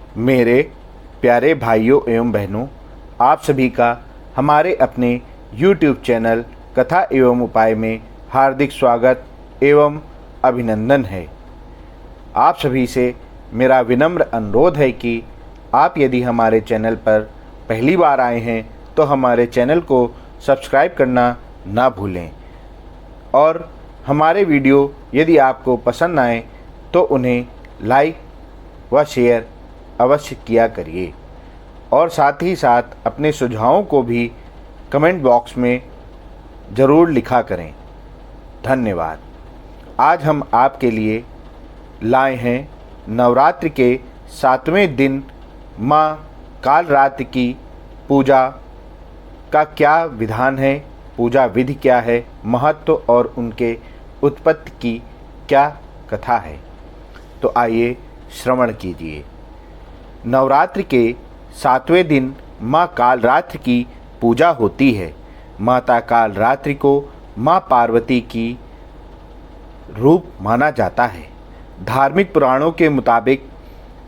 मेरे प्यारे भाइयों एवं बहनों, आप सभी का हमारे अपने YouTube चैनल कथा एवं उपाय में हार्दिक स्वागत एवं अभिनंदन है। आप सभी से मेरा विनम्र अनुरोध है कि आप यदि हमारे चैनल पर पहली बार आए हैं तो हमारे चैनल को सब्सक्राइब करना ना भूलें और हमारे वीडियो यदि आपको पसंद आए तो उन्हें लाइक व शेयर अवश्य किया करिए और साथ ही साथ अपने सुझावों को भी कमेंट बॉक्स में ज़रूर लिखा करें। धन्यवाद। आज हम आपके लिए लाए हैं नवरात्रि के 7वें दिन माँ कालरात्रि की पूजा का क्या विधान है, पूजा विधि क्या है, महत्व और उनके उत्पत्ति की क्या कथा है। तो आइए श्रवण कीजिए। नवरात्रि के 7वें दिन माँ कालरात्रि की पूजा होती है। माता कालरात्रि को माँ पार्वती की रूप माना जाता है। धार्मिक पुराणों के मुताबिक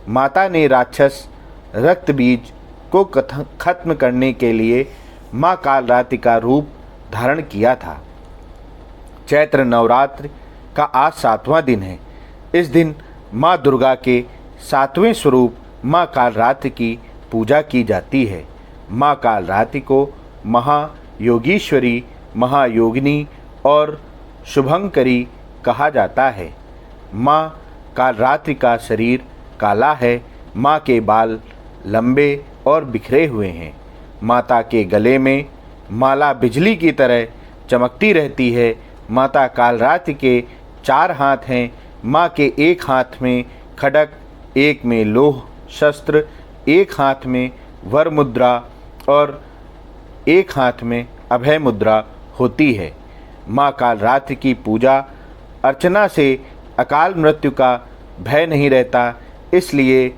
माता ने राक्षस रक्त बीज को खत्म करने के लिए माँ कालरात्रि का रूप धारण किया था। चैत्र नवरात्रि का आज 7वां दिन है। इस दिन माँ दुर्गा के 7वें स्वरूप माँ कालरात्रि की पूजा की जाती है। माँ कालरात्रि को महायोगीश्वरी, महायोगिनी और शुभंकरी कहा जाता है। माँ कालरात्रि का शरीर काला है। माँ के बाल लंबे और बिखरे हुए हैं। माता के गले में माला बिजली की तरह चमकती रहती है। माता कालरात्रि के 4 हाथ हैं। माँ के एक हाथ में खड्ग, एक में लोह शस्त्र, एक हाथ में वर मुद्रा और एक हाथ में अभय मुद्रा होती है। माँ कालरात्रि की पूजा अर्चना से अकाल मृत्यु का भय नहीं रहता, इसलिए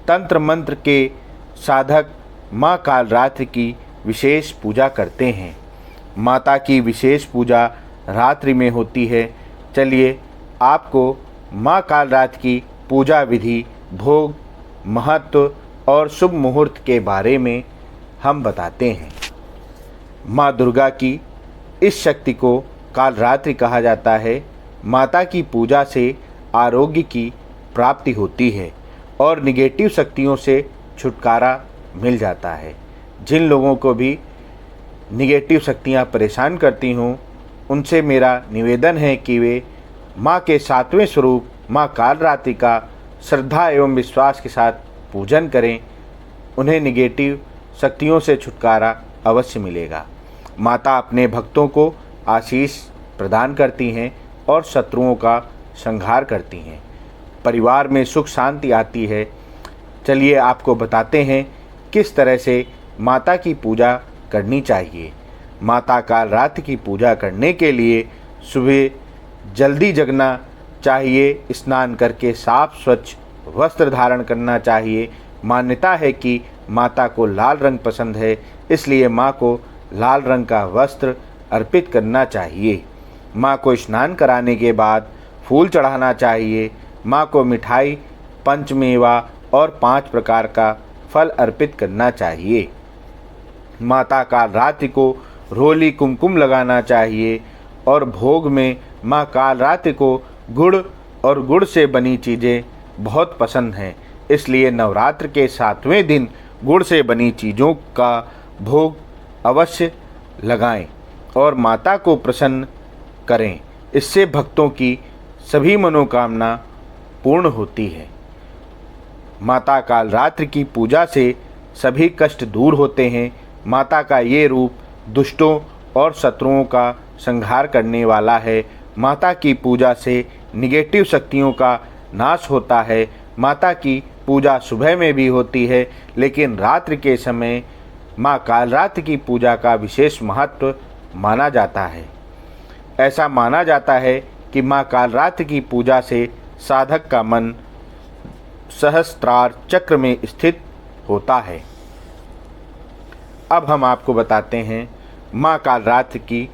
तंत्र मंत्र के साधक माँ कालरात्रि की विशेष पूजा करते हैं। माता की विशेष पूजा रात्रि में होती है। चलिए आपको माँ कालरात्रि की पूजा विधि, भोग, महत्व और शुभ मुहूर्त के बारे में हम बताते हैं। माँ दुर्गा की इस शक्ति को कालरात्रि कहा जाता है। माता की पूजा से आरोग्य की प्राप्ति होती है और निगेटिव शक्तियों से छुटकारा मिल जाता है। जिन लोगों को भी निगेटिव शक्तियाँ परेशान करती हों, उनसे मेरा निवेदन है कि वे माँ के 7वें स्वरूप माँ कालरात्रि का श्रद्धा एवं विश्वास के साथ पूजन करें। उन्हें निगेटिव शक्तियों से छुटकारा अवश्य मिलेगा। माता अपने भक्तों को आशीष प्रदान करती हैं और शत्रुओं का संहार करती हैं। परिवार में सुख शांति आती है। चलिए आपको बताते हैं किस तरह से माता की पूजा करनी चाहिए। माता कालरात्रि की पूजा करने के लिए सुबह जल्दी जगना चाहिए। स्नान करके साफ स्वच्छ वस्त्र धारण करना चाहिए। मान्यता है कि माता को लाल रंग पसंद है, इसलिए माँ को लाल रंग का वस्त्र अर्पित करना चाहिए। माँ को स्नान कराने के बाद फूल चढ़ाना चाहिए। माँ को मिठाई, पंचमेवा और 5 प्रकार का फल अर्पित करना चाहिए। माता कालरात्रि को रोली कुमकुम लगाना चाहिए और भोग में माँ कालरात्रि को गुड़ और गुड़ से बनी चीज़ें बहुत पसंद हैं, इसलिए नवरात्र के 7वें दिन गुड़ से बनी चीज़ों का भोग अवश्य लगाएं और माता को प्रसन्न करें। इससे भक्तों की सभी मनोकामना पूर्ण होती है। माता कालरात्रि की पूजा से सभी कष्ट दूर होते हैं। माता का ये रूप दुष्टों और शत्रुओं का संहार करने वाला है। माता की पूजा से निगेटिव शक्तियों का नाश होता है। माता की पूजा सुबह में भी होती है, लेकिन रात्रि के समय माँ कालरात्रि की पूजा का विशेष महत्व माना जाता है। ऐसा माना जाता है कि माँ कालरात्रि की पूजा से साधक का मन सहस्त्रार चक्र में स्थित होता है। अब हम आपको बताते हैं माँ कालरात्रि की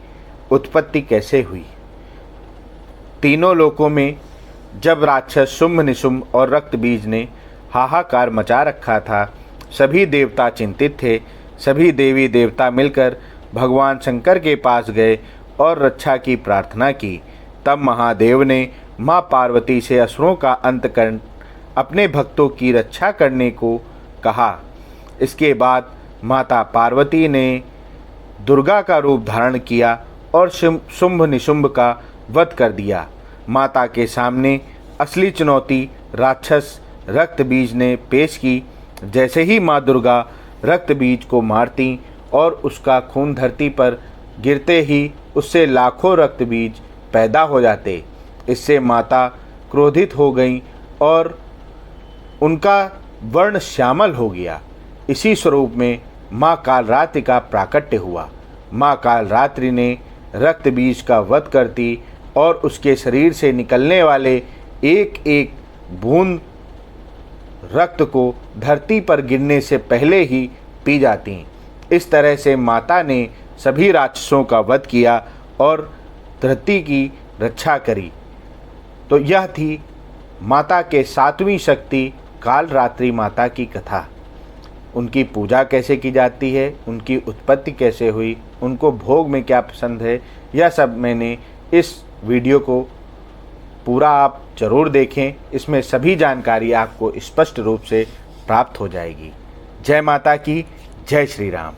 उत्पत्ति कैसे हुई। तीनों लोकों में जब राक्षस शुंभ निशुंभ और रक्त बीज ने हाहाकार मचा रखा था। सभी देवता चिंतित थे। सभी देवी देवता मिलकर भगवान शंकर के पास गए और रक्षा की प्रार्थना की। तब महादेव ने माँ पार्वती से असुरों का अंत कर अपने भक्तों की रक्षा करने को कहा। इसके बाद माता पार्वती ने दुर्गा का रूप धारण किया और शुंभ निशुंभ का वध कर दिया। माता के सामने असली चुनौती राक्षस रक्त बीज ने पेश की। जैसे ही माँ दुर्गा रक्त बीज को मारती और उसका खून धरती पर गिरते ही उससे लाखों रक्त बीज पैदा हो जाते। इससे माता क्रोधित हो गईं और उनका वर्ण श्यामल हो गया। इसी स्वरूप में माँ कालरात्रि का प्राकट्य हुआ। माँ कालरात्रि ने रक्त बीज का वध करती और उसके शरीर से निकलने वाले एक एक बूंद रक्त को धरती पर गिरने से पहले ही पी जाती। इस तरह से माता ने सभी राक्षसों का वध किया और धरती की रक्षा करी। तो यह थी माता के सातवीं शक्ति कालरात्रि माता की कथा। उनकी पूजा कैसे की जाती है, उनकी उत्पत्ति कैसे हुई, उनको भोग में क्या पसंद है, यह सब मैंने इस वीडियो को पूरा आप ज़रूर देखें। इसमें सभी जानकारी आपको स्पष्ट रूप से प्राप्त हो जाएगी। जय माता की, जय श्री राम।